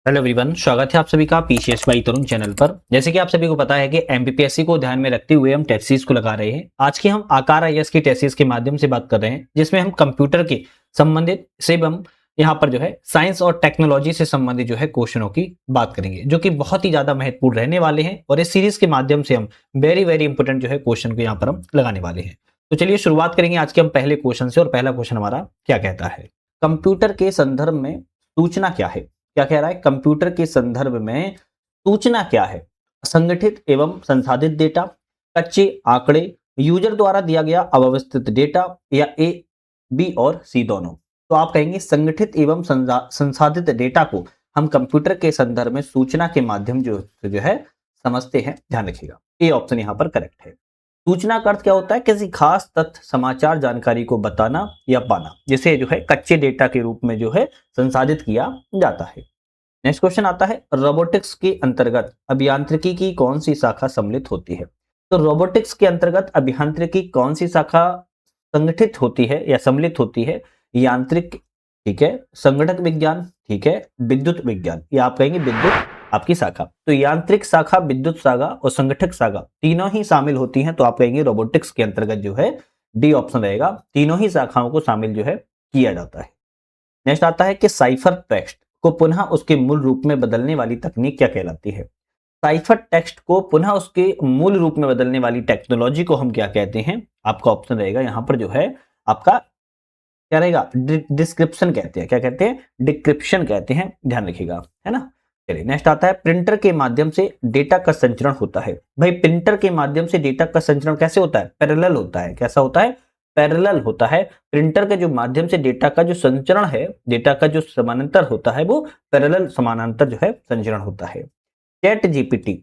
Hello everyone, स्वागत है आप सभी का पीसीएस बाई तरुण चैनल पर। जैसे कि आप सभी को पता है कि एमपीपीएससी को ध्यान में रखते हुए हम टेस्ट सीरीज को लगा रहे हैं। आज की हम आकार आईएएस की टेस्ट सीरीज के माध्यम से बात कर रहे हैं, जिसमें हम कंप्यूटर के संबंधित से हम यहाँ पर जो है साइंस और टेक्नोलॉजी से संबंधित जो है क्वेश्चनों की बात करेंगे, जो कि बहुत ही ज्यादा महत्वपूर्ण रहने वाले हैं। और इस सीरीज के माध्यम से हम वेरी वेरी इंपोर्टेंट जो है क्वेश्चन को यहाँ पर हम लगाने वाले हैं। तो चलिए शुरुआत करेंगे आज के हम पहले क्वेश्चन से। और पहला क्वेश्चन हमारा क्या कहता है, कंप्यूटर के संदर्भ में सूचना क्या है। क्या कह रहा है, कंप्यूटर के संदर्भ में सूचना क्या है। संगठित एवं संसाधित डेटा, कच्चे आंकड़े, यूजर द्वारा दिया गया अव्यवस्थित डेटा, या ए, बी और सी दोनों। तो आप कहेंगे संगठित एवं संसाधित डेटा को हम कंप्यूटर के संदर्भ में सूचना के माध्यम जो है समझते हैं। ध्यान रखिएगा, ए ऑप्शन यहां पर करेक्ट है। सूचना का अर्थ क्या होता है, किसी खास तथ्य, समाचार, जानकारी को बताना या पाना, जिसे जो है कच्चे डेटा के रूप में जो है संसाधित किया जाता है। नेक्स्ट क्वेश्चन आता है, रोबोटिक्स के अंतर्गत अभियांत्रिकी की कौन सी शाखा सम्मिलित होती है। तो रोबोटिक्स के अंतर्गत अभियांत्रिकी कौन सी शाखा संगठित होती है या सम्मिलित होती है। यांत्रिक, ठीक है, संगणक विज्ञान, ठीक है, विद्युत विज्ञान, या आप कहेंगे विद्युत आपकी शाखा। तो यांत्रिक शाखा, विद्युत शाखा और संगठक शाखा तीनों ही शामिल होती हैं। तो आप कहेंगे रोबोटिक्स के अंतर्गत जो है डी ऑप्शन रहेगा, तीनों ही शाखाओं को शामिल जो है किया जाता है। नेक्स्ट आता है कि साइफर टेक्स्ट को पुनः उसके मूल रूप में बदलने वाली तकनीक क्या कहलाती है। साइफर टेक्स्ट को पुनः उसके मूल रूप में बदलने वाली टेक्नोलॉजी को हम क्या कहते हैं। आपका ऑप्शन रहेगा यहां पर जो है आपका क्या रहेगा, डिस्क्रिप्शन कहते हैं। क्या कहते हैं, डिक्रिप्शन कहते हैं। ध्यान रखिएगा, है ना। चलिए नेक्स्ट आता है, प्रिंटर के माध्यम से डेटा का संचरण होता है। भाई प्रिंटर के माध्यम से डेटा का संचरण कैसे होता है, पैरेलल होता है। कैसा होता है, पैरेलल होता है। प्रिंटर के जो माध्यम से डेटा का जो संचरण है, डेटा का जो समानांतर होता है, वो पैरेलल समानांतर जो है संचरण होता है। चैट जीपीटी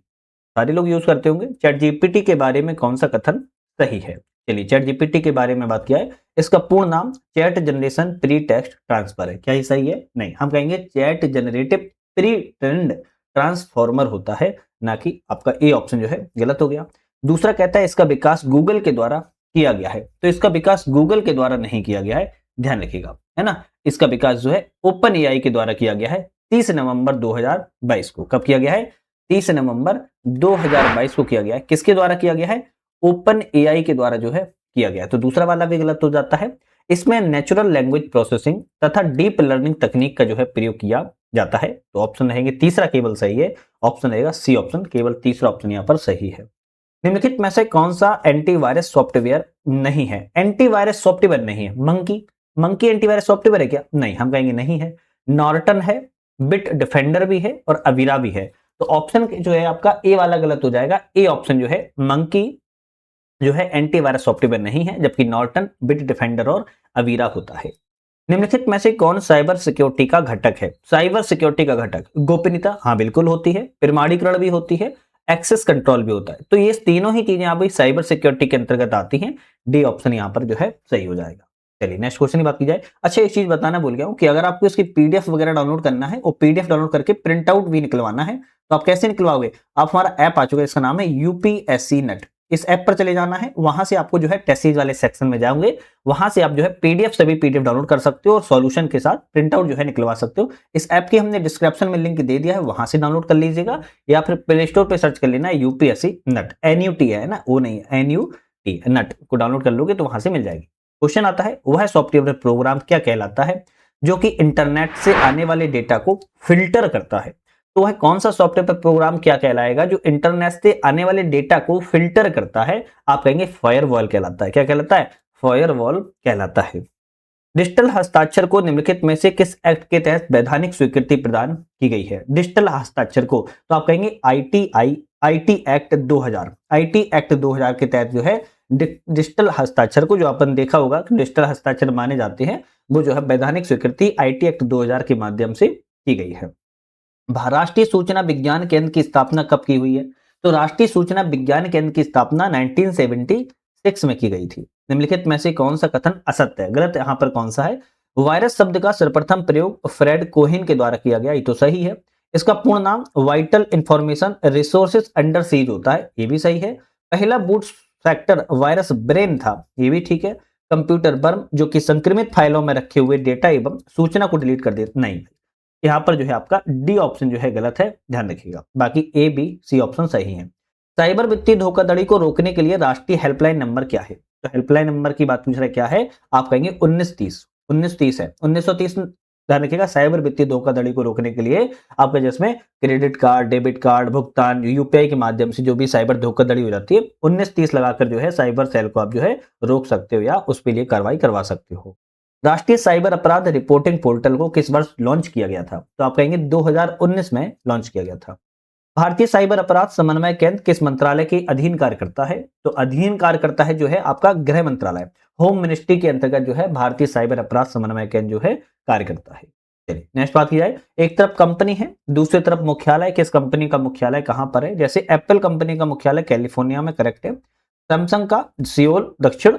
सारे लोग यूज करते होंगे। चैट जीपीटी के बारे में कौन सा कथन सही है। चलिए चैट जीपीटी के बारे में बात किया है, इसका पूर्ण नाम chat generation pre text transfer है। क्या ये सही है, नहीं, हम कहेंगे chat generative pre trend transformer होता है, ना कि आपका ए ऑप्शन जो है गलत हो गया। दूसरा कहता है इसका विकास गूगल के द्वारा किया गया है। तो इसका विकास गूगल के द्वारा नहीं किया गया है, ध्यान रखिएगा, है ना। इसका विकास जो है ओपन एआई के द्वारा किया गया है 30 नवंबर 2022 को। कब किया गया है, 30 नवंबर 2022 को किया गया है। किसके द्वारा किया गया है, ओपन एआई के द्वारा जो है किया गया है। तो दूसरा वाला भी गलत हो जाता है। इसमें नेचुरल लैंग्वेज प्रोसेसिंग तथा डीप लर्निंग तकनीक का जो है प्रयोग किया जाता है। तो ऑप्शन रहेंगे तीसरा केवल सही है, ऑप्शन रहेगा सी ऑप्शन, केवल तीसरा ऑप्शन यहाँ पर सही है। निम्नलिखित में से कौन सा एंटीवायरस सॉफ्टवेयर नहीं है। एंटीवायरस सॉफ्टवेयर नहीं है, मंकी। मंकी एंटीवायरस सॉफ्टवेयर है क्या, नहीं, हम कहेंगे नहीं है। नॉर्टन है, बिट डिफेंडर भी है और अवीरा भी है। तो ऑप्शन जो है आपका ए वाला गलत हो जाएगा। ए ऑप्शन जो है मंकी जो है एंटीवायरस सॉफ्टवेयर नहीं है, जबकि नॉर्टन, बिट डिफेंडर और अवीरा होता है। निम्नलिखित में से कौन साइबर सिक्योरिटी का घटक है। साइबर सिक्योरिटी का घटक गोपनीयता, हाँ बिल्कुल होती है। प्रमाणीकरण भी होती है, एक्सेस कंट्रोल भी होता है। तो ये तीनों ही चीजें आप साइबर सिक्योरिटी के अंतर्गत आती हैं। डी ऑप्शन यहाँ पर जो है सही हो जाएगा। चलिए नेक्स्ट क्वेश्चन की बात की जाए। अच्छा एक चीज बताना भूल गया हूँ कि अगर आपको इसकी पीडीएफ वगैरह डाउनलोड करना है और पीडीएफ डाउनलोड करके प्रिंट आउट भी निकलवाना है, तो आप कैसे निकलवाओगे। आप हमारा ऐप आ चुका है, इसका नाम है यूपीएससी नेट। इस ऐप पर चले जाना है, वहां से आपको जो है टेस्ट सीरीज वाले सेक्शन में जाओगे, वहां से आप जो है पीडीएफ सभी पीडीएफ डाउनलोड कर सकते हो और सॉल्यूशन के साथ प्रिंट आउट जो है निकलवा सकते हो। इस ऐप की हमने डिस्क्रिप्शन में लिंक दे दिया है, वहां से डाउनलोड कर लीजिएगा, या फिर प्ले स्टोर पे सर्च कर लेना है यूपीएससी नट, एनयूटी है ना, वो नहीं, एनयूटी नट को डाउनलोड कर लोगे तो वहां से मिल जाएगी। क्वेश्चन आता है, वह सॉफ्टवेयर प्रोग्राम क्या कहलाता है जो कि इंटरनेट से आने वाले डेटा को फिल्टर करता है। तो वह कौन सा सॉफ्टवेयर प्रोग्राम क्या कहलाएगा जो इंटरनेट से आने वाले डेटा को फिल्टर करता है। आप कहेंगे फायरवॉल कहलाता है। क्या कहलाता है, फायरवॉल कहलाता है। डिजिटल हस्ताक्षर को निम्नलिखित में से किस एक्ट के तहत वैधानिक स्वीकृति प्रदान की गई है। डिजिटल हस्ताक्षर को तो आप कहेंगे आईटी एक्ट 2000, आईटी एक्ट 2000 के तहत जो है डिजिटल हस्ताक्षर को, जो अपन देखा होगा कि डिजिटल हस्ताक्षर माने जाते हैं, वो जो है वैधानिक स्वीकृति आईटी एक्ट 2000 के माध्यम से की गई है। राष्ट्रीय सूचना विज्ञान केंद्र की स्थापना कब की हुई है। तो राष्ट्रीय सूचना विज्ञान केंद्र की स्थापना 1976 में की गई थी। निम्नलिखित में से कौन सा कथन असत्य है, गलत यहां पर कौन सा है। वायरस शब्द का सर्वप्रथम प्रयोग फ्रेड कोहेन के द्वारा किया गया, ये तो सही है। इसका पूर्ण नाम vital information resources under seize होता है, ये भी सही है। पहला बूट फैक्टर वायरस ब्रेन था, ये भी ठीक है। कंप्यूटर बर्म जो कि संक्रमित फाइलों में रखे हुए डेटा एवं सूचना को डिलीट कर देता, नहीं, यहाँ पर जो है आपका डी ऑप्शन जो है गलत है, ध्यान रखिएगा। बाकी ए बी सी ऑप्शन सही है। साइबर वित्तीय धोखाधड़ी को रोकने के लिए राष्ट्रीय हेल्पलाइन नंबर क्या है? तो हेल्पलाइन नंबर की बात पूछ रहा है, क्या है? आप कहेंगे 1930। 1930 है, 1930। ध्यान रखिएगा, साइबर वित्तीय धोखाधड़ी को रोकने के लिए आपका जिसमें क्रेडिट कार्ड, डेबिट कार्ड, भुगतान यूपीआई के माध्यम से जो भी साइबर धोखाधड़ी हो जाती है, 1930 लगाकर जो है साइबर सेल को आप जो है रोक सकते हो या उस पे लिए कार्रवाई करवा सकते हो। राष्ट्रीय साइबर अपराध रिपोर्टिंग पोर्टल को किस वर्ष लॉन्च किया गया था? तो आप कहेंगे 2019 में लॉन्च किया गया था। भारतीय साइबर अपराध समन्वय केंद्र किस मंत्रालय के अधीन कार्य करता है? तो अधीन कार्य करता है जो है आपका गृह मंत्रालय, होम मिनिस्ट्री के अंतर्गत जो है भारतीय साइबर अपराध समन्वय केंद्र जो है कार्य करता है। चलिए नेक्स्ट बात की जाए, एक तरफ कंपनी है, दूसरी तरफ मुख्यालय। किस कंपनी का मुख्यालय कहां पर है? जैसे एप्पल कंपनी का मुख्यालय कैलिफोर्निया में, करेक्ट है। सैमसंग का सियोल दक्षिण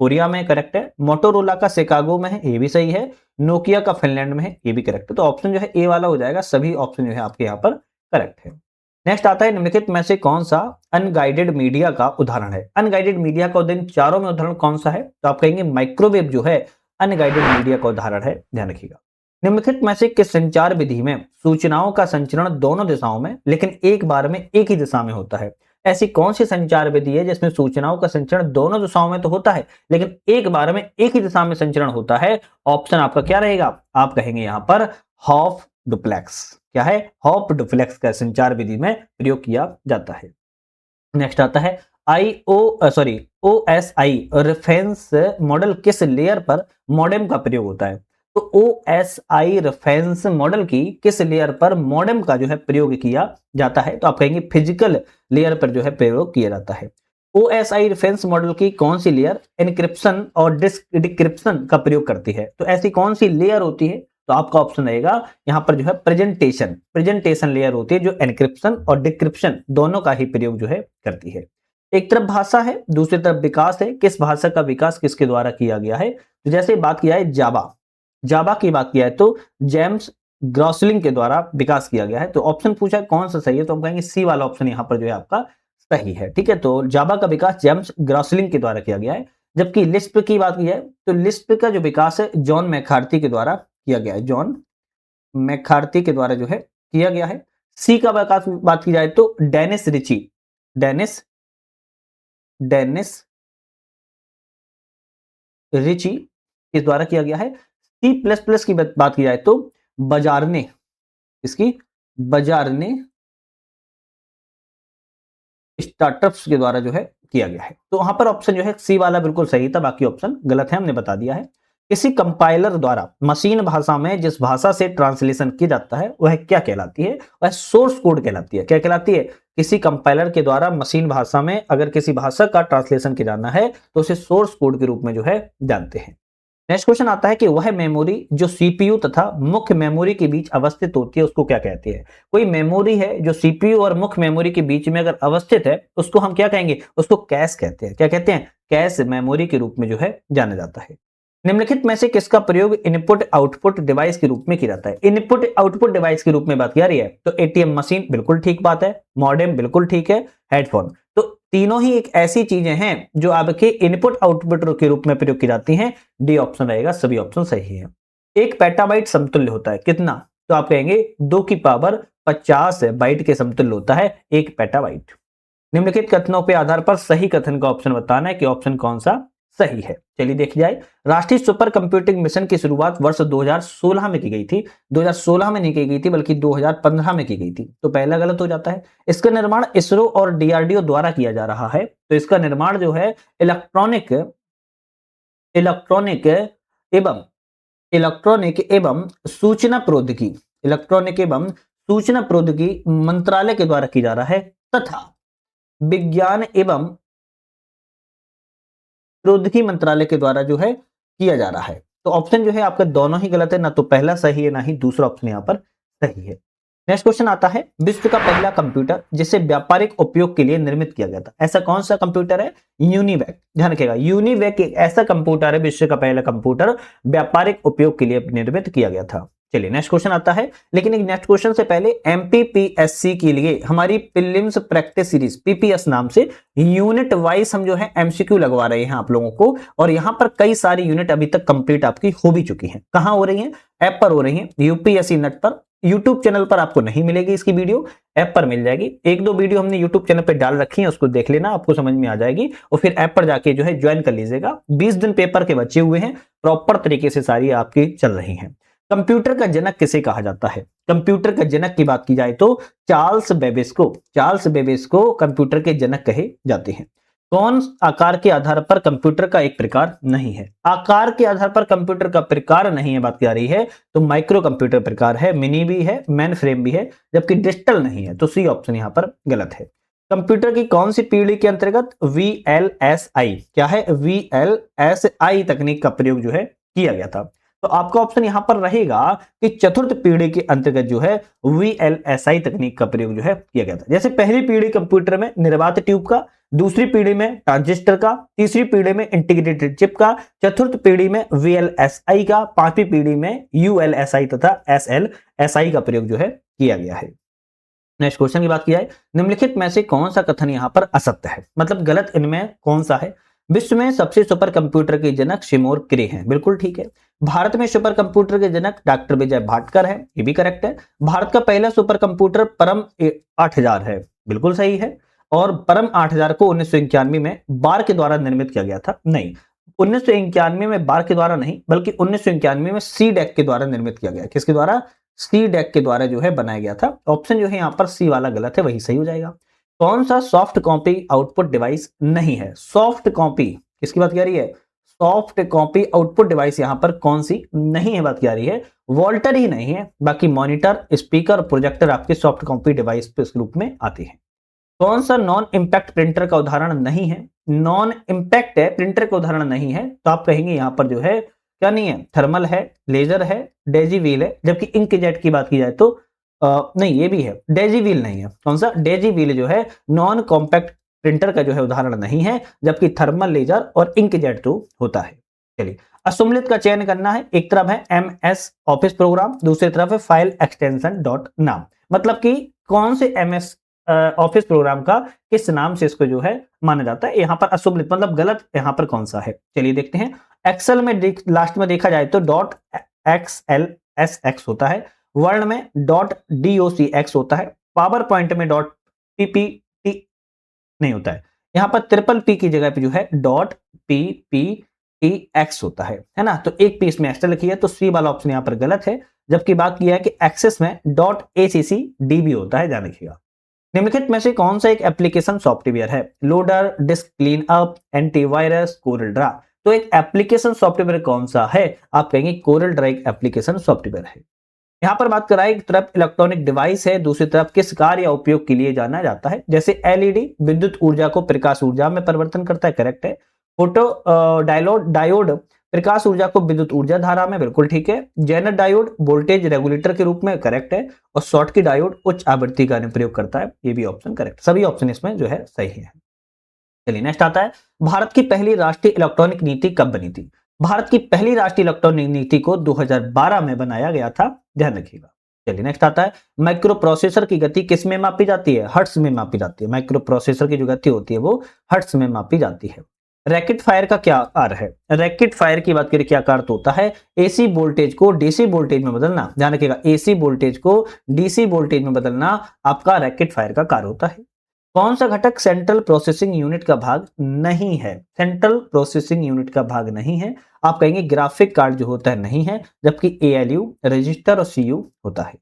कोरिया में, करेक्ट है। मोटोरोला का शिकागो में है, ये भी सही है। नोकिया का फिनलैंड में है, ये भी करेक्ट है। तो ऑप्शन जो है ए वाला हो जाएगा, सभी ऑप्शन जो है आपके यहाँ पर करेक्ट है। नेक्स्ट आता है, निम्नलिखित में से कौन सा अनगाइडेड मीडिया का उदाहरण है? अनगाइडेड मीडिया का इन चारों में उदाहरण कौन सा है? तो आप कहेंगे माइक्रोवेव जो है अनगाइडेड मीडिया का उदाहरण है, ध्यान रखिएगा। निम्नलिखित में से किस संचार विधि में सूचनाओं का संचरण दोनों दिशाओं में लेकिन एक बार में एक ही दिशा में होता है? ऐसी कौन सी संचार विधि है जिसमें सूचनाओं का संचरण दोनों दिशाओं में तो होता है लेकिन एक बार में एक ही दिशा में संचरण होता है? ऑप्शन आपका क्या रहेगा? आप कहेंगे यहां पर हॉफ डुप्लेक्स। क्या है? हॉप डुप्लेक्स का संचार विधि में प्रयोग किया जाता है। नेक्स्ट आता है OSI रेफरेंस मॉडल किस लेयर पर मॉडेम का प्रयोग होता है? तो OSI रेफरेंस मॉडल की किस लेयर पर मॉडेम का जो है प्रयोग किया जाता है? तो आप कहेंगे फिजिकल लेयर पर जो है प्रयोग किया जाता है। OSI रेफरेंस मॉडल की कौन सी लेयर एनक्रिप्शन और डिक्रिप्शन का प्रयोग करती है? तो ऐसी कौन सी लेयर होती है? तो आपका ऑप्शन रहेगा यहां पर जो है प्रेजेंटेशन लेयर होती है जो एनक्रिप्शन और डिक्रिप्शन दोनों का ही प्रयोग जो है करती है। एक तरफ भाषा है, दूसरी तरफ विकास है। किस भाषा का विकास किसके द्वारा किया गया है? तो जैसे बात किया है जावा की बात किया है तो जेम्स ग्रॉसलिंग के द्वारा विकास किया गया है। तो ऑप्शन पूछा है कौन सा सही है, तो हम कहेंगे सी वाला ऑप्शन यहां पर जो है आपका सही है। ठीक है, तो जावा का विकास जेम्स ग्रॉसलिंग के द्वारा किया गया है। जबकि लिस्प की बात की है तो लिस्प का जो विकास है जॉन मैकार्थी के द्वारा किया गया है, जॉन मैकार्थी के द्वारा जो है किया गया है। सी का विकास बात की जाए तो डेनिस रिची के द्वारा किया गया है। सी प्लस प्लस की बात की जाए तो बजारने स्टार्टअप्स के द्वारा जो है किया गया है। तो वहां पर ऑप्शन जो है सी वाला बिल्कुल सही था, बाकी ऑप्शन गलत है, हमने बता दिया है। किसी कंपाइलर द्वारा मशीन भाषा में जिस भाषा से ट्रांसलेशन किया जाता है वह क्या कहलाती है? वह सोर्स कोड कहलाती है। क्या कहलाती है? किसी कंपाइलर के द्वारा मशीन भाषा में अगर किसी भाषा का ट्रांसलेशन किया जाना है तो उसे सोर्स कोड के रूप में जो है जानते हैं। नेक्स्ट क्वेश्चन आता है कि वह मेमोरी जो सीपीयू तथा मुख्य मेमोरी के बीच अवस्थित होती है उसको क्या कहते हैं? कोई मेमोरी है जो सीपीयू और मुख्य मेमोरी के बीच में अगर अवस्थित है उसको हम क्या कहेंगे? उसको कैश कहते हैं। क्या कहते हैं? कैश मेमोरी के रूप में जो है जाना जाता है। निम्नलिखित में से किसका प्रयोग इनपुट आउटपुट डिवाइस के रूप में किया जाता है? इनपुट आउटपुट डिवाइस के रूप में बात की जा रही है तो एटीएम मशीन बिल्कुल ठीक बात है, मॉडेम बिल्कुल ठीक है, हेडफोन। तो तीनों ही एक ऐसी चीजें हैं जो आपके इनपुट आउटपुट के रूप में प्रयोग की जाती हैं। डी ऑप्शन रहेगा, सभी ऑप्शन सही है। एक पेटाबाइट समतुल्य होता है कितना? तो आप कहेंगे 2 की पावर 50 बाइट के समतुल्य होता है एक पेटाबाइट। निम्नलिखित कथनों के आधार पर सही कथन का ऑप्शन बताना है कि ऑप्शन कौन सा सही है। चलिए देखी जाए, राष्ट्रीय सुपर कंप्यूटिंग मिशन की शुरुआत वर्ष 2016 में की गई थी। 2016 में नहीं की गई थी बल्कि 2015 में की गई थी, तो पहला गलत हो जाता है। इसका निर्माण इसरो और डीआरडीओ द्वारा किया जा रहा है। तो इसका निर्माण जो है इलेक्ट्रॉनिक एवं सूचना प्रौद्योगिकी मंत्रालय के द्वारा की जा रहा है तथा विज्ञान एवं प्रौद्योगिकी मंत्रालय के द्वारा जो है किया जा रहा है। तो ऑप्शन जो है आपका दोनों ही गलत है, ना तो पहला सही है ना ही दूसरा ऑप्शन यहाँ पर सही है। नेक्स्ट क्वेश्चन आता है, विश्व का पहला कंप्यूटर जिसे व्यापारिक उपयोग के लिए निर्मित किया गया था, ऐसा कौन सा कंप्यूटर है? यूनिवैक। ध्यान रखिएगा, यूनिवैक एक ऐसा कंप्यूटर है, विश्व का पहला कंप्यूटर व्यापारिक उपयोग के लिए निर्मित किया गया था। चलिए नेक्स्ट क्वेश्चन आता है, लेकिन एक नेक्स्ट क्वेश्चन से पहले एमपीपीएससी के लिए हमारी प्रीलिम्स प्रैक्टिस सीरीज पीपीएस नाम से यूनिट वाइज हम जो है एमसीक्यू लगवा रहे हैं आप लोगों को, और यहां पर कई सारी यूनिट अभी तक कंप्लीट आपकी हो भी चुकी हैं। कहां हो रही हैं? ऐप पर हो रही हैं, यूपीएससी नेट पर YouTube चैनल पर आपको नहीं मिलेगी इसकी वीडियो, ऐप पर मिल जाएगी। एक दो वीडियो हमने YouTube चैनल पे डाल रखी है, उसको देख लेना, आपको समझ में आ जाएगी और फिर ऐप पर जाके जो है ज्वाइन कर लीजिएगा। 20 दिन पेपर के बचे हुए हैं, प्रॉपर तरीके से सारी आपकी चल रही हैं। कंप्यूटर का जनक किसे कहा जाता है? कंप्यूटर का जनक की बात की जाए तो चार्ल्स बेबेज को कंप्यूटर के जनक कहे जाते हैं। कौन आकार के आधार पर कंप्यूटर का एक प्रकार नहीं है? आकार के आधार पर कंप्यूटर का प्रकार नहीं है बात की जा रही है तो माइक्रो कंप्यूटर प्रकार है, मिनी भी है, मेन फ्रेम भी है, जबकि डिजिटल नहीं है, तो सी ऑप्शन यहां पर गलत है। कंप्यूटर की कौन सी पीढ़ी के अंतर्गत VLSI, क्या है, VLSI तकनीक का प्रयोग जो है किया गया था? तो आपका ऑप्शन यहां पर रहेगा कि चतुर्थ पीढ़ी के अंतर्गत जो है VLSI तकनीक का प्रयोग जो है किया गया था। जैसे पहली पीढ़ी कंप्यूटर में निर्वात ट्यूब का, दूसरी पीढ़ी में ट्रांजिस्टर का, तीसरी पीढ़ी में इंटीग्रेटेड चिप का, चतुर्थ पीढ़ी में VLSI का, पांचवी पीढ़ी में ULSI तथा SLSI का प्रयोग जो है किया गया है। नेक्स्ट क्वेश्चन की बात की जाए, निम्नलिखित में से कौन सा कथन यहां पर असत्य है, मतलब गलत इनमें कौन सा है? विश्व में सबसे सुपर कंप्यूटर के जनक शिमोर क्रे हैं, बिल्कुल ठीक है। भारत में सुपर कंप्यूटर के जनक डॉक्टर विजय भाटकर है, ये भी करेक्ट है। भारत का पहला सुपर कंप्यूटर परम 8000 है, बिल्कुल सही है। और परम 8000 को 1991 में बार के द्वारा निर्मित किया गया था, नहीं 1991 में बार के द्वारा नहीं, बल्कि 1991 में सी डैक के द्वारा निर्मित किया गया। किसके द्वारा? सी डैक के द्वारा जो है बनाया गया था। ऑप्शन जो है यहाँ पर सी वाला गलत है, वही सही हो जाएगा। कौन सा सॉफ्ट कॉपी आउटपुट डिवाइस नहीं है? सॉफ्ट कॉपी किसकी बात की जा रही है? सॉफ्ट कॉपी आउटपुट डिवाइस यहां पर कौन सी नहीं है बात की जा रही है? वोल्टर ही नहीं है, बाकी मॉनिटर, स्पीकर, प्रोजेक्टर आपके सॉफ्ट कॉपी डिवाइस इस ग्रुप में आते हैं। कौन सा नॉन इंपैक्ट प्रिंटर का उदाहरण नहीं है? नॉन इंपैक्ट है, प्रिंटर का उदाहरण नहीं है, तो आप कहेंगे यहां पर जो है क्या नहीं है? थर्मल है, लेजर है, डेजी व्हील है। जबकि इंकजेट की बात की जाए तो नहीं, ये भी है, डेजी व्हील नहीं है। कौन सा? डेजी व्हील जो है नॉन कॉम्पैक्ट प्रिंटर का जो है उदाहरण नहीं है, जबकि थर्मल, लेजर और इंकजेट तो होता है। चलिए, असुम्मिलित का चयन करना है। एक तरफ है MS ऑफिस प्रोग्राम, दूसरी तरफ है फाइल एक्सटेंशन डॉट नाम, मतलब कि कौन से MS ऑफिस प्रोग्राम का किस नाम से इसको जो है माना जाता है। यहाँ पर असुम्मिलित मतलब गलत, यहाँ पर कौन सा है? चलिए देखते हैं। एक्सेल में लास्ट में देखा जाए तो .XLSX होता है, वर्ड में .docx होता है, पावर पॉइंट में .ppt नहीं होता है। यहाँ पर ट्रिपल P की जगह पे जो है .pptx होता है ना? तो एक पी इसमें एक्स्ट्रा लिखी है, तो सी वाला ऑप्शन यहाँ पर गलत है। जबकि बात किया है कि एक्सेस में .accdb होता है, ध्यान रखिएगा। निम्नलिखित में से कौन सा एक एप्लीकेशन सॉफ्टवेयर है? Loader, disc clean up, antivirus, Corel Draw. तो एक एप्लीकेशन सॉफ्टवेयर कौन सा है? आप कहेंगे कोरल ड्रा एक एप्लीकेशन सॉफ्टवेयर है। यहां पर बात कराएं, एक तरफ इलेक्ट्रॉनिक डिवाइस है, दूसरी तरफ किस कार्य या उपयोग के लिए जाना जाता है? जैसे LED विद्युत ऊर्जा को प्रकाश ऊर्जा में परिवर्तन करता है, करेक्ट है। फोटो डायोड प्रकाश ऊर्जा को विद्युत ऊर्जा धारा में, बिल्कुल ठीक है। जेनर डायोड वोल्टेज रेगुलेटर के रूप में, करेक्ट है। और शॉर्टकी डायोड उच्च आवृत्ति का प्रयोग करता है, ये भी ऑप्शन करेक्ट, सभी ऑप्शन इसमें जो है सही है। चलिए नेक्स्ट आता है, भारत की पहली राष्ट्रीय इलेक्ट्रॉनिक नीति कब बनी थी? भारत की पहली राष्ट्रीय इलेक्ट्रॉनिक नीति को 2012 में बनाया गया था, ध्यान रखिएगा। चलिए नेक्स्ट आता है, माइक्रो प्रोसेसर की गति किस में मापी जाती है? हर्ट्ज में मापी जाती है। माइक्रो प्रोसेसर की जो गति होती है वो हर्ट्ज में मापी जाती है। रैकेट फायर का क्या आकार है? रैकेट फायर की बात करें, क्या आकार तो होता है? AC वोल्टेज को DC वोल्टेज में बदलना, ध्यान रखिएगा, AC वोल्टेज को DC वोल्टेज में बदलना आपका रैकेट फायर का कार्य होता है। कौन सा घटक सेंट्रल प्रोसेसिंग यूनिट का भाग नहीं है? सेंट्रल प्रोसेसिंग यूनिट का भाग नहीं है, आप कहेंगे ग्राफिक कार्ड जो होता है नहीं है, जबकि ALU, रजिस्टर और CU होता है।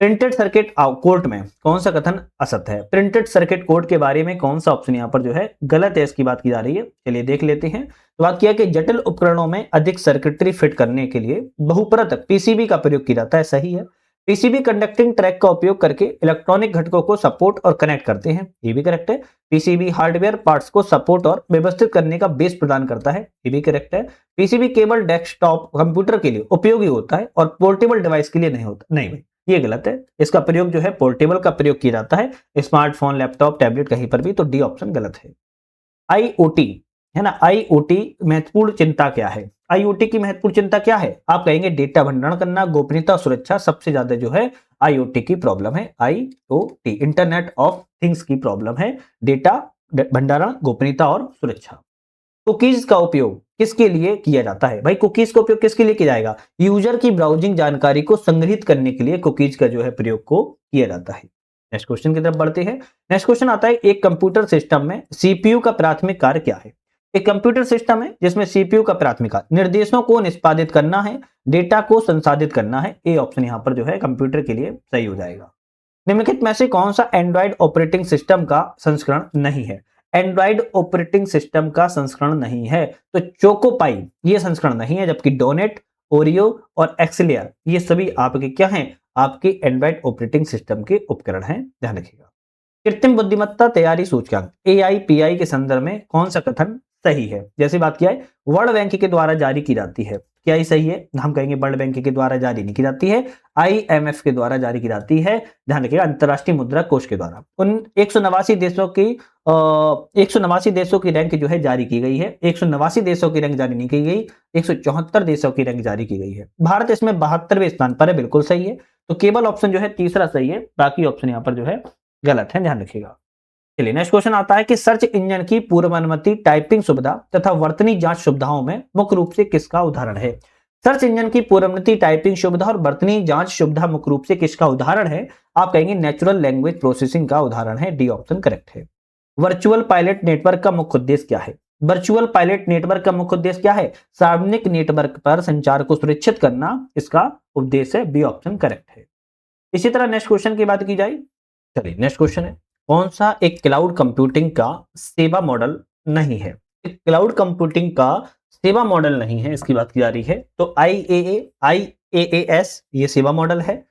प्रिंटेड सर्किट कोड में कौन सा कथन असत्य है? प्रिंटेड सर्किट कोड के बारे में कौन सा ऑप्शन यहाँ पर जो है गलत है, इसकी बात की जा रही है। चलिए देख लेते हैं। तो बात किया कि जटिल उपकरणों में अधिक सर्किटरी फिट करने के लिए बहुपरत PCB का प्रयोग किया जाता है, सही है। PCB कंडक्टिंग ट्रैक का उपयोग करके इलेक्ट्रॉनिक घटकों को सपोर्ट और कनेक्ट करते हैं, ये भी करेक्ट है। PCB हार्डवेयर पार्ट्स को सपोर्ट और व्यवस्थित करने का बेस प्रदान करता है, ये भी करेक्ट है। PCB केवल डेस्कटॉप कंप्यूटर के लिए उपयोगी होता है और पोर्टेबल डिवाइस के लिए नहीं होता, नहीं भाई ये गलत है। इसका प्रयोग जो है पोर्टेबल का प्रयोग किया जाता है, स्मार्टफोन, लैपटॉप, टैबलेट कहीं पर भी, तो डी ऑप्शन गलत है। IoT है ना, IoT महत्वपूर्ण चिंता क्या है? IoT की महत्वपूर्ण चिंता क्या है? आप कहेंगे डेटा भंडारण करना, गोपनीयता, सुरक्षा, सबसे ज्यादा जो है IoT की प्रॉब्लम है। IoT इंटरनेट ऑफ थिंग्स की प्रॉब्लम है, डेटा भंडारण, गोपनीयता और सुरक्षा। कुकीज का उपयोग किसके लिए किया जाता है? भाई कुकीज का उपयोग किसके लिए किया जाएगा? यूजर की ब्राउजिंग जानकारी को संग्रहित करने के लिए कुकीज का जो है प्रयोग को किया जाता है। नेक्स्ट क्वेश्चन की तरफ बढ़ते हैं। नेक्स्ट क्वेश्चन आता है, एक कंप्यूटर सिस्टम में सीपीयू का प्राथमिक कार्य क्या है? एक कंप्यूटर सिस्टम है जिसमें सीपीयू का प्राथमिक कार्य निर्देशों को निष्पादित करना है, डेटा को संसाधित करना है। ए ऑप्शन यहाँ पर जो है कंप्यूटर के लिए सही हो जाएगा। निम्नलिखित में से कौन सा एंड्रॉइड ऑपरेटिंग सिस्टम का संस्करण नहीं है? एंड्रॉइड ऑपरेटिंग सिस्टम का संस्करण नहीं है तो चोकोपाई ये संस्करण नहीं है, जबकि डोनेट, ओरियो और एक्सलेयर ये सभी आपके क्या हैं? आपके एंड्रॉइड ऑपरेटिंग सिस्टम के उपकरण हैं, ध्यान रखिएगा। कृत्रिम बुद्धिमत्ता तैयारी सूचकांक एआईपीआई के संदर्भ में कौन सा कथन सही है? जैसे बात किया है वर्ल्ड बैंक के द्वारा जारी की जाती है, क्या ये सही है? हम कहेंगे वर्ल्ड बैंक के द्वारा जारी नहीं की जाती है, आईएमएफ के द्वारा जारी की जाती है, ध्यान रखिएगा, अंतरराष्ट्रीय मुद्रा कोष के द्वारा। उन 189 देशों की 189 देशों की रैंक जो है जारी की गई है। 189 देशों की रैंक जारी नहीं की गई, 174 देशों की रैंक जारी की गई है। भारत इसमें 72वें स्थान पर है, बिल्कुल सही है। तो केवल ऑप्शन जो है तीसरा सही है, बाकी ऑप्शन यहाँ पर जो है गलत है, ध्यान रखिएगा। चलिए नेक्स्ट क्वेश्चन आता है कि सर्च इंजन की पूर्वानुमति टाइपिंग सुविधा तथा वर्तनी जांच सुविधाओं में मुख्य रूप से किसका उदाहरण है? सर्च इंजन की पूर्वानुमति टाइपिंग सुविधा और वर्तनी जांच सुविधा मुख्य रूप से किसका उदाहरण है? आप कहेंगे नेचुरल लैंग्वेज प्रोसेसिंग का उदाहरण है, डी ऑप्शन करेक्ट है। वर्चुअल पायलट नेटवर्क का मुख्य उद्देश्य क्या है? वर्चुअल पायलट नेटवर्क का मुख्य उद्देश्य क्या है? सार्वजनिक नेटवर्क पर संचार को सुरक्षित करना इसका उद्देश्य है, बी ऑप्शन करेक्ट है। इसी तरह नेक्स्ट क्वेश्चन की बात की जाए, चलिए नेक्स्ट क्वेश्चन है, कौन सा एक क्लाउड कंप्यूटिंग का सेवा मॉडल नहीं है? एक क्लाउड कंप्यूटिंग का सेवा मॉडल नहीं है, इसकी बात की जा रही है। तो आईएएएस ये सेवा मॉडल है,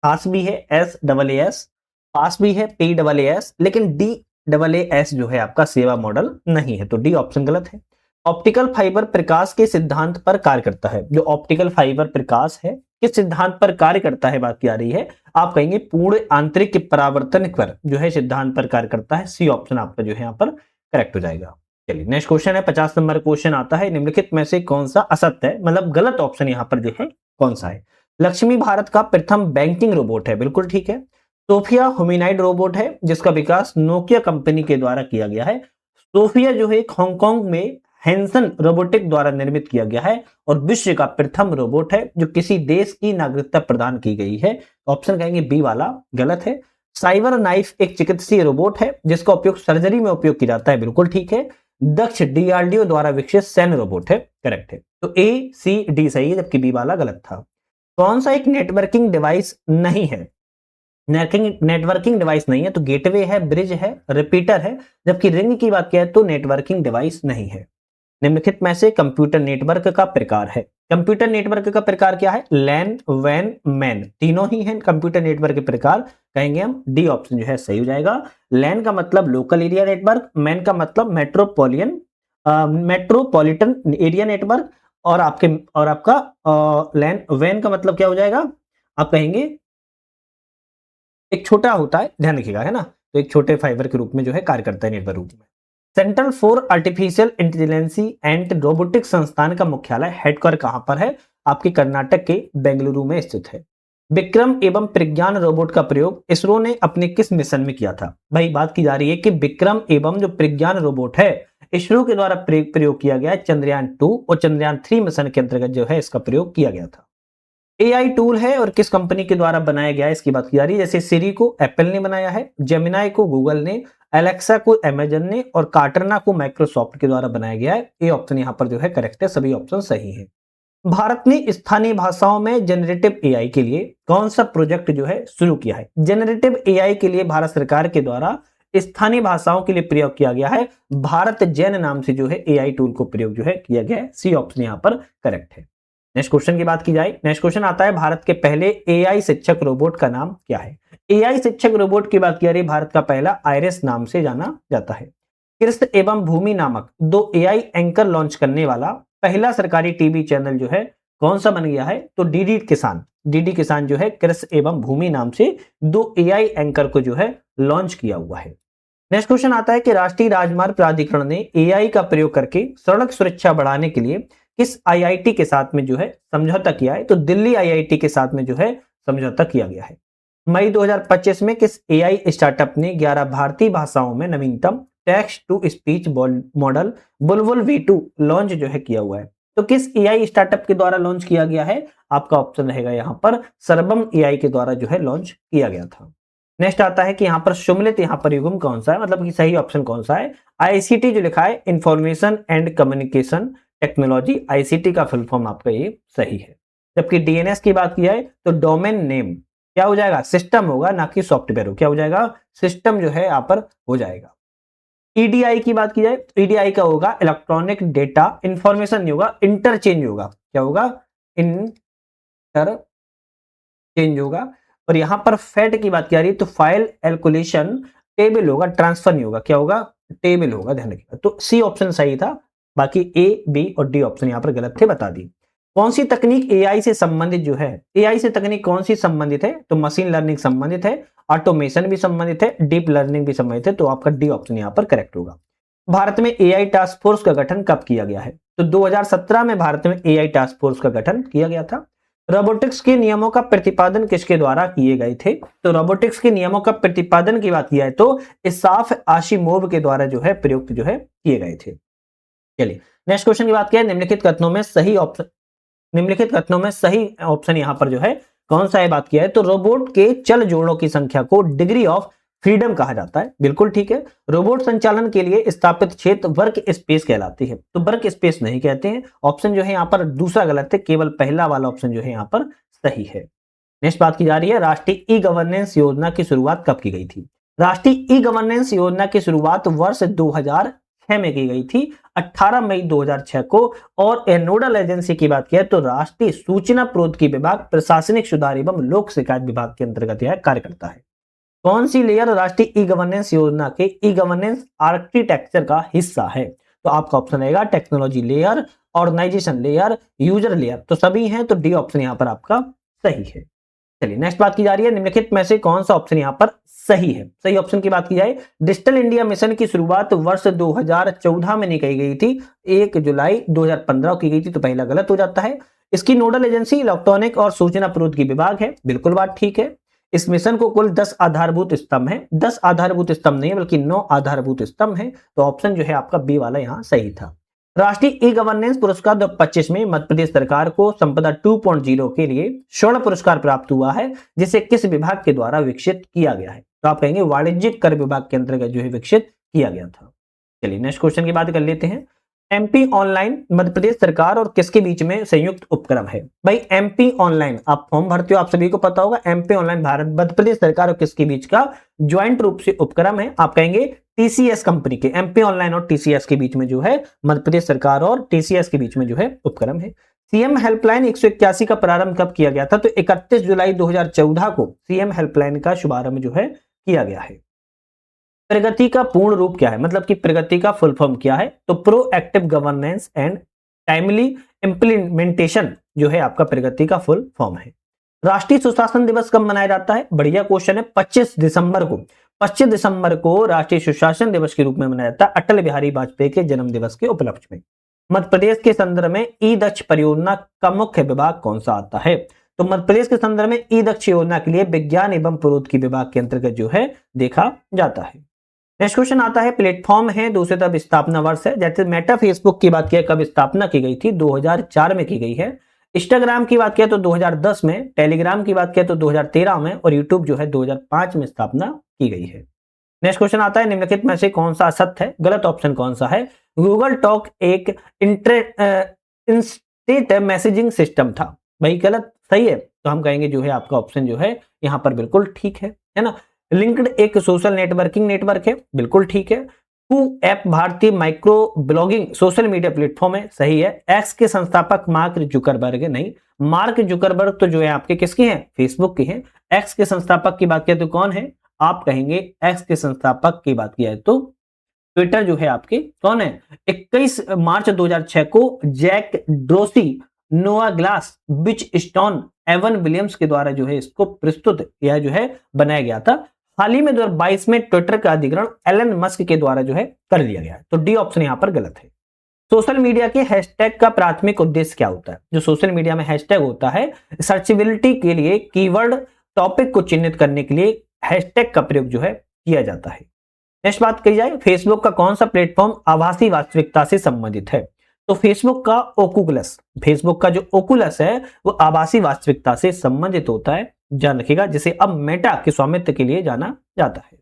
खास भी है SAAS, पास भी है PAAS, लेकिन DAAS जो है आपका सेवा मॉडल नहीं है, तो डी ऑप्शन गलत है। ऑप्टिकल फाइबर प्रकाश के सिद्धांत पर कार्य करता है। जो ऑप्टिकल फाइबर प्रकाश है किस सिद्धांत पर कार्य करता है बात की आ रही है? आप कहेंगे पूर्ण आंतरिक परावर्तन पर जो है सिद्धांत पर कार्य करता है, सी ऑप्शन आपका जो है यहाँ पर करेक्ट हो जाएगा। चलिए नेक्स्ट क्वेश्चन है, 50 नंबर क्वेश्चन आता है, निम्नलिखित में से कौन सा असत्य है, मतलब गलत ऑप्शन यहाँ पर जो है कौन सा है? लक्ष्मी भारत का प्रथम बैंकिंग रोबोट है, बिल्कुल ठीक है। सोफिया ह्यूमैनॉइड रोबोट है जिसका विकास नोकिया कंपनी के द्वारा किया गया है। सोफिया जो है हांगकांग में हैंसन रोबोटिक द्वारा निर्मित किया गया है और विश्व का प्रथम रोबोट है जो किसी देश की नागरिकता प्रदान की गई है। ऑप्शन कहेंगे बी वाला गलत है। साइबर नाइफ एक चिकित्सीय रोबोट है जिसका उपयोग सर्जरी में उपयोग किया जाता है, बिल्कुल ठीक है। दक्ष DRDO द्वारा विकसित सैन्य रोबोट है, करेक्ट है। तो A, C, D सही है, जबकि बी वाला गलत था। कौन सा एक नेटवर्किंग डिवाइस नहीं है? नेटवर्किंग डिवाइस नहीं है तो गेटवे है, ब्रिज है, रिपीटर है, जबकि रिंग की बात किया तो नेटवर्किंग डिवाइस नहीं है। निम्नलिखित में से कंप्यूटर नेटवर्क का प्रकार है। कंप्यूटर नेटवर्क का प्रकार क्या है? लैन, वैन, मैन, तीनों ही हैं कंप्यूटर नेटवर्क के प्रकार, कहेंगे हम डी ऑप्शन जो है सही हो जाएगा। लैन का मतलब लोकल एरिया नेटवर्क, मैन का मतलब मेट्रोपॉलिटन एरिया नेटवर्क, और आपका लैन, वैन का मतलब क्या हो जाएगा? आप कहेंगे एक छोटा होता है, ध्यान रखिएगा, है ना, तो एक छोटे फाइबर के रूप में जो है कार्य करता है नेटवर्क रूप में। Central for artificial intelligence and robotics संस्थान का मुख्यालय हेडक्वार्टर कहां पर है? आपके कर्नाटक के बेंगलुरु में स्थित है। विक्रम एवं प्रज्ञान रोबोट का प्रयोग इसरो ने अपने किस मिशन में किया था? भाई बात की जा रही है कि विक्रम एवं जो प्रज्ञान रोबोट है इसरो के द्वारा प्रयोग किया गया है चंद्रयान 2 और चंद्रयान 3 मिशन के अंतर्गत जो है इसका प्रयोग किया गया था। AI टूल है और किस कंपनी के द्वारा बनाया गया है इसकी बात की जा रही है। जैसे सिरी को एप्पल ने बनाया है, जेमिनाई को गूगल ने, एलेक्सा को अमेजन ने और कार्टना को माइक्रोसॉफ्ट के द्वारा बनाया गया है। ये ऑप्शन यहाँ पर जो है करेक्ट है, सभी ऑप्शन सही है। भारत ने स्थानीय भाषाओं में जनरेटिव AI के लिए कौन सा प्रोजेक्ट जो है शुरू किया है? जनरेटिव AI के लिए भारत सरकार के द्वारा स्थानीय भाषाओं के लिए प्रयोग किया गया है भारत जैन नाम से जो है AI टूल को प्रयोग जो है किया गया है, सी ऑप्शन यहाँ पर करेक्ट है। नेक्स्ट क्वेश्चन की बात की जाए, नेक्स्ट क्वेश्चन आता है भारत के पहले AI शिक्षक रोबोट का नाम क्या है? AI शिक्षक रोबोट की बात की जा रही है, भारत का पहला आयरिस नाम से जाना जाता है। कृष्ण एवं भूमि नामक 2 AI एंकर लॉन्च करने वाला पहला सरकारी टीवी चैनल जो है कौन सा बन गया है? तो डीडी किसान जो है कृष्ण एवं भूमि नाम से 2 AI एंकर को जो है लॉन्च किया हुआ है। नेक्स्ट क्वेश्चन आता है कि राष्ट्रीय राजमार्ग प्राधिकरण ने AI का प्रयोग करके सड़क सुरक्षा बढ़ाने के लिए किस IIT के साथ में जो है समझौता किया है? तो दिल्ली IIT के साथ में जो है समझौता किया गया है। मई 2025 में किस AI स्टार्टअप ने 11 भारतीय भाषाओं में नवीनतम text to speech model Bulbul V2 launch जो है किया हुआ है। तो किस एआई स्टार्टअप के द्वारा लॉन्च किया गया है? आपका ऑप्शन रहेगा यहाँ पर सर्वम एआई के द्वारा जो है लॉन्च किया गया था। नेक्स्ट आता है कि यहाँ पर सुमिलित यहाँ पर युग्म कौन सा है, मतलब कि सही ऑप्शन कौन सा है? आईसीटी जो लिखा है information and communication technology, ICT का फुल फॉर्म आपका ये सही है। जबकि डीएनएस की बात की जाए तो डोमेन नेम क्या हो जाएगा? सिस्टम होगा, ना कि सॉफ्टवेयर हो। क्या हो जाएगा? सिस्टम जो है यहाँ पर हो जाएगा। ईडीआई की बात की जाए तो ईडीआई का होगा इलेक्ट्रॉनिक डेटा इंफॉर्मेशन नहीं होगा, इंटरचेंज होगा। क्या होगा? इंटरचेंज होगा। और यहां पर फैट की बात की जा रही है तो फाइल एल्कुलेशन टेबल होगा, ट्रांसफर नहीं होगा। क्या होगा? टेबल होगा, ध्यान रखिएगा। तो सी ऑप्शन सही था, बाकी ए, बी और डी ऑप्शन यहां पर गलत थे, बता दी। कौन सी तकनीक एआई से संबंधित जो है, एआई से तकनीक कौन सी संबंधित है? तो मशीन लर्निंग संबंधित है, ऑटोमेशन भी संबंधित है, डीप लर्निंग भी संबंधित है। तो आपका डी ऑप्शन यहां पर करेक्ट होगा। भारत में एआई टास्क फोर्स का गठन कब किया गया है? तो 2017 में भारत में एआई टास्क फोर्स का गठन किया गया था। रोबोटिक्स के नियमों का प्रतिपादन किसके द्वारा किए गए थे? तो रोबोटिक्स के नियमों का प्रतिपादन की बात की जाए तो इसाफ आशिमोव के द्वारा जो है प्रयुक्त जो है किए गए थे। चलिए नेक्स्ट क्वेश्चन की बात करें। निम्नलिखित कथनों में सही ऑप्शन यहां पर जो है कौन सा है? बात किया है तो रोबोट के चल जोड़ों की संख्या को डिग्री ऑफ फ्रीडम कहा जाता है। बिल्कुल ठीक है। रोबोट संचालन के लिए स्थापित क्षेत्र वर्क स्पेस कहलाती है। तो वर्क स्पेस नहीं कहते हैं। ऑप्शन जो है यहाँ पर दूसरा गलत है, केवल पहला वाला ऑप्शन जो है यहाँ पर सही है। नेक्स्ट बात की जा रही है राष्ट्रीय ई गवर्नेंस योजना की शुरुआत कब की गई थी? राष्ट्रीय ई गवर्नेंस योजना की शुरुआत वर्ष 2006 में की गई थी, 18 मई 2006 को। और नोडल एजेंसी की बात किया तो राष्ट्रीय सूचना प्रौद्योगिकी विभाग प्रशासनिक सुधार एवं लोक शिकायत विभाग के अंतर्गत यह कार्य करता है। कौन सी लेयर राष्ट्रीय ई गवर्नेंस योजना के ई गवर्नेंस आर्किटेक्चर का हिस्सा है? तो आपका ऑप्शन रहेगा technology layer, organisation layer, user layer. तो सभी हैं, तो डी ऑप्शन यहां पर आपका सही है। चलिए नेक्स्ट बात की जा रही है निम्नलिखित में से कौन सा ऑप्शन यहां पर सही है? सही ऑप्शन की बात की जाए डिजिटल इंडिया मिशन की शुरुआत वर्ष 2014 में नहीं की गई थी, 1 जुलाई 2015 की गई थी। तो पहला गलत हो जाता है। इसकी नोडल एजेंसी इलेक्ट्रॉनिक और सूचना प्रौद्योगिकी विभाग है। बिल्कुल बात ठीक है। इस मिशन को कुल 10 आधारभूत स्तंभ है, 10 आधारभूत स्तंभ नहीं है बल्कि 9 आधारभूत स्तंभ है। तो ऑप्शन जो है आपका बी वाला यहां सही था। राष्ट्रीय ई गवर्नेंस पुरस्कार 2025 में मध्य प्रदेश सरकार को संपदा 2.0 के लिए स्वर्ण पुरस्कार प्राप्त हुआ है, जिसे किस विभाग के द्वारा विकसित किया गया है? तो आप कहेंगे वाणिज्यिक कर विभाग के अंतर्गत जो है विकसित किया गया था। चलिए नेक्स्ट क्वेश्चन की बात कर लेते हैं। एमपी ऑनलाइन मध्य प्रदेश सरकार और किसके बीच में संयुक्त उपक्रम है? भाई एमपी ऑनलाइन आप फॉर्म भरते हो, आप सभी को पता होगा। एमपी ऑनलाइन भारत मध्य प्रदेश सरकार और किसके बीच का ज्वाइंट रूप से उपक्रम है? आप कहेंगे टीसीएस कंपनी के। एमपी ऑनलाइन और टीसीएस के बीच में जो है मध्य प्रदेश सरकार और टीसीएस के बीच में जो है उपक्रम है। सीएम हेल्पलाइन 181 का प्रारंभ कब किया गया था? तो 31 जुलाई 2014 को सीएम हेल्पलाइन का शुभारंभ जो है किया गया है। प्रगति का पूर्ण रूप क्या है, मतलब कि प्रगति का फुल फॉर्म क्या है? तो proactive governance and timely implementation जो है आपका प्रगति का फुल फॉर्म है। राष्ट्रीय सुशासन दिवस कब मनाया जाता है? बढ़िया क्वेश्चन है। 25 दिसंबर को, 25 दिसंबर को राष्ट्रीय सुशासन दिवस के रूप में मनाया जाता है, अटल बिहारी वाजपेयी के जन्म दिवस के उपलक्ष्य में। मध्य प्रदेश के संदर्भ में ई दक्ष परियोजना का मुख्य विभाग कौन सा आता है? तो मध्य प्रदेश के संदर्भ में ई दक्ष योजना के लिए विज्ञान एवं प्रौद्योगिकी विभाग के अंतर्गत जो है देखा जाता है। नेक्स्ट क्वेश्चन आता है प्लेटफॉर्म है, दूसरी तरफ स्थापना वर्ष है। जैसे मेटा फेसबुक की बात किया कब स्थापना की गई थी? 2004 में की गई है। इंस्टाग्राम की बात किया तो 2010 में, टेलीग्राम की बात किया तो 2013 में, और यूट्यूब जो है 2005 में स्थापना की गई है। नेक्स्ट क्वेश्चन आता है निम्नलिखित में से कौन सा असत्य है? गलत ऑप्शन कौन सा है? गूगल टॉक एक इंस्टेंट मैसेजिंग सिस्टम था। भाई गलत, सही है। तो हम कहेंगे जो है आपका ऑप्शन जो है यहाँ पर बिल्कुल ठीक है ना। लिंक्ड एक सोशल नेटवर्किंग नेटवर्क है, बिल्कुल ठीक है। कू ऐप भारतीय micro blogging social media platform है, सही है। एक्स के संस्थापक मार्क जुकरबर्ग है, नहीं। मार्क जुकरबर्ग तो जो है आपके किसके हैं? फेसबुक के हैं। एक्स के संस्थापक की बात किया तो कौन है? आप कहेंगे एक्स के संस्थापक की बात किया है तो ट्विटर जो है आपके कौन है? 21 मार्च 2006 को जैक ड्रोसी, नोआ ग्लास, बिच स्टोन, एवन विलियम्स के द्वारा जो है इसको प्रस्तुत या जो है बनाया गया था। हाल ही में 2022 में ट्विटर का अधिग्रहण एलन मस्क के द्वारा जो है कर दिया गया है। तो डी ऑप्शन यहां पर गलत है। सोशल मीडिया के हैशटैग का प्राथमिक उद्देश्य क्या होता है? जो सोशल मीडिया में हैशटैग होता है, सर्चेबिलिटी के लिए, कीवर्ड टॉपिक को चिन्हित करने के लिए हैशटैग का प्रयोग जो है किया जाता है। नेक्स्ट बात की जाए, फेसबुक का कौन सा प्लेटफॉर्म आभासी वास्तविकता से संबंधित है? तो फेसबुक का ओकुलस, फेसबुक का जो ओकुलस है वो आभासी वास्तविकता से संबंधित होता है, ध्यान रखिएगा, जिसे अब मेटा के स्वामित्व के लिए जाना जाता है।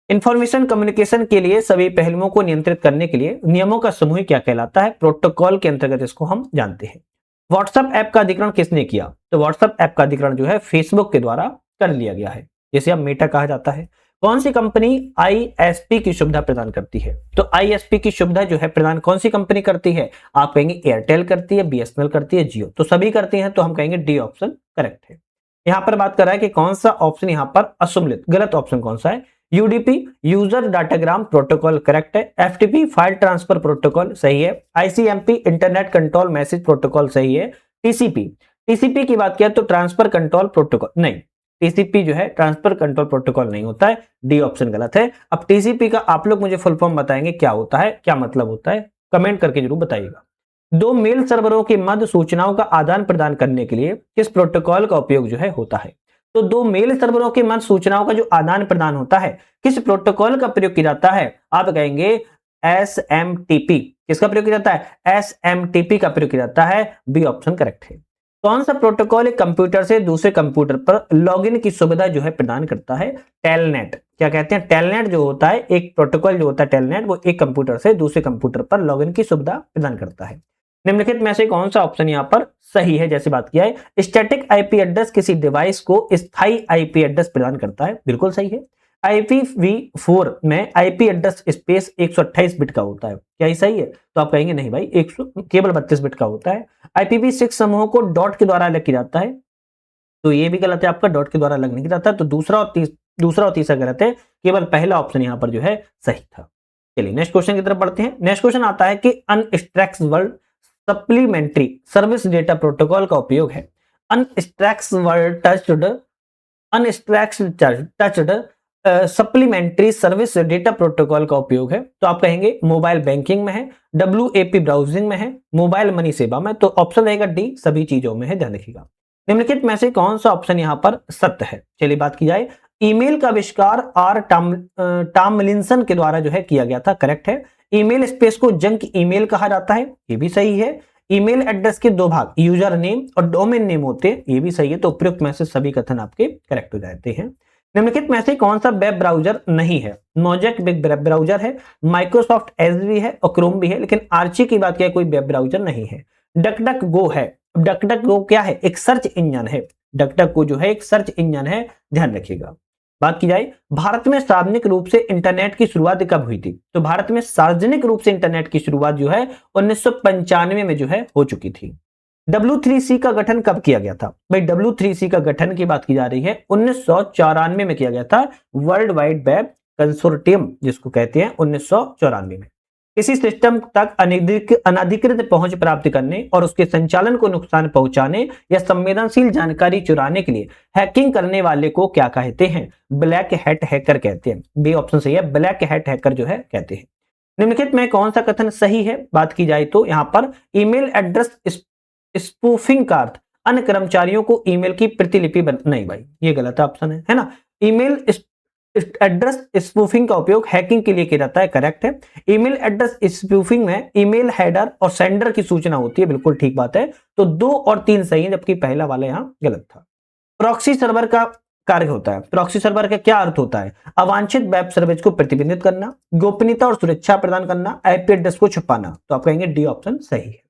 इंफॉर्मेशन कम्युनिकेशन के लिए सभी पहलुओं को नियंत्रित करने के लिए नियमों का समूह क्या कहलाता है? प्रोटोकॉल के अंतर्गत इसको हम जानते हैं। व्हाट्सएप ऐप का अधिग्रहण किसने किया? तो व्हाट्सएप ऐप का अधिग्रहण जो है फेसबुक के द्वारा कर लिया गया है, जिसे अब मेटा कहा जाता है। कौन सी कंपनी आईएसपी की सुविधा प्रदान करती है? तो आईएसपी की सुविधा जो है प्रदान कौन सी कंपनी करती है? आप कहेंगे एयरटेल करती है, बीएसएनएल करती है, जियो, तो सभी करती हैं, तो हम कहेंगे डी ऑप्शन करेक्ट है। यहां पर बात कर रहा है कि कौन सा ऑप्शन यहां पर असुम्मिलित, गलत ऑप्शन कौन सा है? UDP user datagram protocol correct है, एफटीपी फाइल ट्रांसफर प्रोटोकॉल सही है, ICMP internet control message protocol सही है, टीसीपी, टीसीपी की बात किया तो ट्रांसफर कंट्रोल प्रोटोकॉल नहीं, टीसीपी जो है ट्रांसफर कंट्रोल प्रोटोकॉल नहीं होता है, डी ऑप्शन गलत है। अब टीसीपी का आप लोग मुझे फुल फॉर्म बताएंगे क्या होता है, क्या मतलब होता है, कमेंट करके जरूर बताइएगा। दो मेल सर्वरों के मध्य सूचनाओं का आदान प्रदान करने के लिए किस प्रोटोकॉल का उपयोग जो है होता है? तो दो मेल सर्वरों के मध्य सूचनाओं का जो आदान प्रदान होता है किस प्रोटोकॉल का प्रयोग किया जाता है? आप कहेंगे एसएमटीपी। किसका प्रयोग किया जाता है? एसएमटीपी का प्रयोग किया जाता है, बी ऑप्शन करेक्ट है। कौन सा प्रोटोकॉल एक कंप्यूटर से दूसरे कंप्यूटर पर लॉगिन की सुविधा जो है प्रदान करता है? टेलनेट। क्या कहते हैं? टेलनेट जो होता है, एक प्रोटोकॉल जो होता है टेलनेट, वो एक कंप्यूटर से दूसरे कंप्यूटर पर लॉगिन की सुविधा प्रदान करता है। निम्नलिखित में से कौन सा ऑप्शन यहां पर सही है? जैसे बात किया है, स्टैटिक आईपी एड्रेस किसी डिवाइस को स्थायी आईपी एड्रेस प्रदान करता है, बिल्कुल सही है। IPv4 में आईपी एड्रेस स्पेस 128 बिट का होता है, क्या ये सही है? तो आप कहेंगे नहीं भाई, केवल 32 बिट का होता है। IPv6 समूह को डॉट के द्वारा अलग किया जाता है, तो ये भी गलत है आपका, डॉट के द्वारा अलग नहीं किया जाता, तो दूसरा और तीसरा गलत है, केवल पहला ऑप्शन यहां पर जो है सही था। चलिए नेक्स्ट क्वेश्चन की तरफ बढ़ते हैं। नेक्स्ट क्वेश्चन आता है कि अनस्ट्रैक्चेबल सप्लीमेंट्री सर्विस डेटा प्रोटोकॉल का उपयोग है। अनस्ट्रैक्चर्ड सप्लीमेंट्री सर्विस डेटा प्रोटोकॉल का उपयोग है, तो आप कहेंगे मोबाइल बैंकिंग में है, WAP ब्राउजिंग में है, मोबाइल मनी सेवा में, तो ऑप्शन रहेगा डी, सभी चीजों में है, ध्यान रखिएगा। निम्नलिखित में से कौन सा ऑप्शन यहां पर सत्य है? चलिए बात की जाए, ईमेल का आविष्कार टॉमलिंसन के द्वारा जो है किया गया था, करेक्ट है। ईमेल स्पेस को जंक ईमेल कहा जाता है, ये भी सही है। ईमेल एड्रेस के दो भाग, यूजर नेम और डोमेन नेम होते हैं, ये भी सही है। तो उपयुक्त में से सभी कथन आपके करेक्ट हो जाते हैं। निम्नलिखित में से कौन सा वेब ब्राउजर नहीं है? मोजेक वेब ब्राउजर है, माइक्रोसॉफ्ट एज भी है और क्रोम भी है, लेकिन आर्ची की बात किया कोई वेब ब्राउजर नहीं है। डक गो है, डक गो क्या है? एक सर्च इंजन है, डक गो जो है एक सर्च इंजन है, ध्यान रखिएगा। बात की जाए, भारत में सार्वजनिक रूप से इंटरनेट की शुरुआत कब हुई थी? तो भारत में सार्वजनिक रूप से इंटरनेट की शुरुआत जो है 1995 में जो है हो चुकी थी। W3C का गठन कब किया गया था? भाई W3C का गठन की बात की जा रही है 1994 में किया गया था, वर्ल्ड वाइड वेब कंसोर्टियम जिसको कहते हैं, 1994 में। किसी सिस्टम तक अनधिकृत पहुंच प्राप्त करने और उसके संचालन को नुकसान पहुंचाने या संवेदनशील जानकारी चुराने के लिए हैकिंग करने वाले को क्या कहते हैं? ब्लैक हैट हैकर कहते हैं, बी ऑप्शन सही है, ब्लैक हैट हैकर जो है कहते हैं। निम्नलिखित में कौन सा कथन सही है? बात की जाए तो यहां पर ईमेल एड्रेस स्पूफिंग का अर्थ अन्य कर्मचारियों को ईमेल की प्रतिलिपि नहीं भाई, ये गलत ऑप्शन है ना। ईमेल एड्रेस स्पूफिंग का उपयोग हैकिंग के लिए किया जाता है, करेक्ट है। ईमेल एड्रेस स्पूफिंग में ईमेल हेडर और सेंडर की सूचना होती है, बिल्कुल ठीक बात है। तो 2 और 3 सही है, जबकि पहला वाला यहां गलत था। प्रॉक्सी सर्वर का कार्य होता है, प्रॉक्सी सर्वर का क्या अर्थ होता है? अवांछित वेब सर्विस को प्रतिबंधित करना, गोपनीयता और सुरक्षा प्रदान करना, आईपी एड्रेस को छुपाना, तो आप कहेंगे डी ऑप्शन सही है।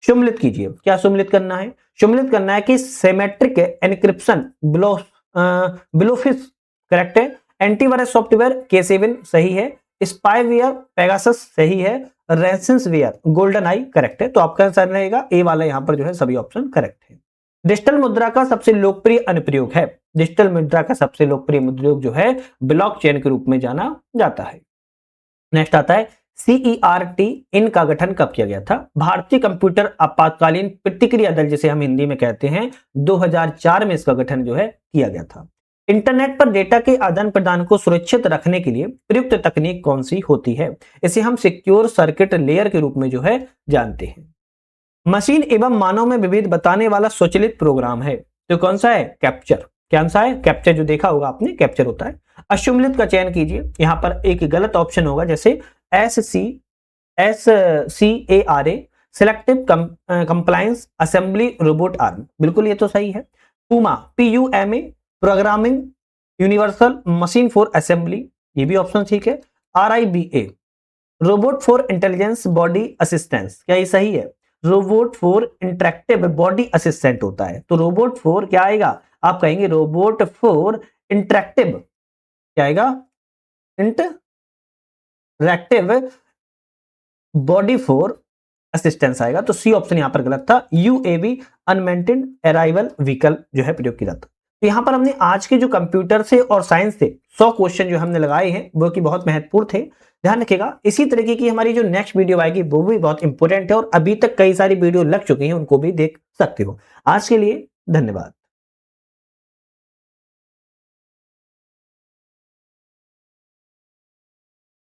सम्मिलित कीजिए, क्या सम्मिलित करना है? सम्मिलित करना है कि सिमेट्रिक एन्क्रिप्शन ब्लोफिस करेक्ट है, एंटीवायरस सॉफ्टवेयर K7 सही है, स्पाईवेयर पेगासस सही है, रैंसमवेयर गोल्डन आई करेक्ट है। तो आपका आंसर रहेगा ए वाला, यहां पर जो है सभी ऑप्शन करेक्ट है। डिजिटल मुद्रा का सबसे लोकप्रिय अनुप्रयोग है, डिजिटल मुद्रा का सबसे लोकप्रिय अनुप्रयोग जो है ब्लॉकचेन के रूप में जाना जाता है। नेक्स्ट आता है CERT इनका गठन कब किया गया था? भारतीय कंप्यूटर आपातकालीन प्रतिक्रिया दल जिसे हम हिंदी में कहते हैं, 2004 में इसका गठन जो है किया गया था। इंटरनेट पर डेटा के आदान प्रदान को सुरक्षित रखने के लिए प्रयुक्त तकनीक कौन सी होती है? इसे हम सिक्योर सर्किट लेयर के रूप में जो है जानते हैं। मशीन एवं मानव में विभेद बताने वाला स्वचालित प्रोग्राम है, तो कौन सा है? कैप्चर। क्या आंसर है? कैप्चर, जो देखा होगा आपने, कैप्चर होता है। अश्वमेलित का चयन कीजिए। यहां पर एक गलत ऑप्शन होगा, जैसे SCARA, selective compliance assembly robot arm, बिल्कुल ये तो सही है। PUMA, PUMA, programming universal machine for assembly, ये भी ऑप्शन ठीक है। RIBA, robot for intelligence body assistance, क्या ये सही है? Robot for interactive body assistant होता है, तो रोबोट फॉर क्या आएगा? आप कहेंगे रोबोट फॉर इंटरेक्टिव, क्या आएगा? इंटरैक्टिव बॉडी फॉर असिस्टेंस आएगा, तो सी ऑप्शन यहां पर गलत था। UAV, अनमेंटेड अराइवल व्हीकल जो है प्रयोग किया जाता। तो यहां पर हमने आज के जो कंप्यूटर से और साइंस से 100 क्वेश्चन जो हमने लगाए हैं वो कि बहुत महत्वपूर्ण थे। ध्यान रखिएगा, इसी तरीके की हमारी जो नेक्स्ट वीडियो आएगी वो भी बहुत इंपॉर्टेंट है, और अभी तक कई सारी वीडियो लग चुकी हैं, उनको भी देख सकते हो। आज के लिए धन्यवाद।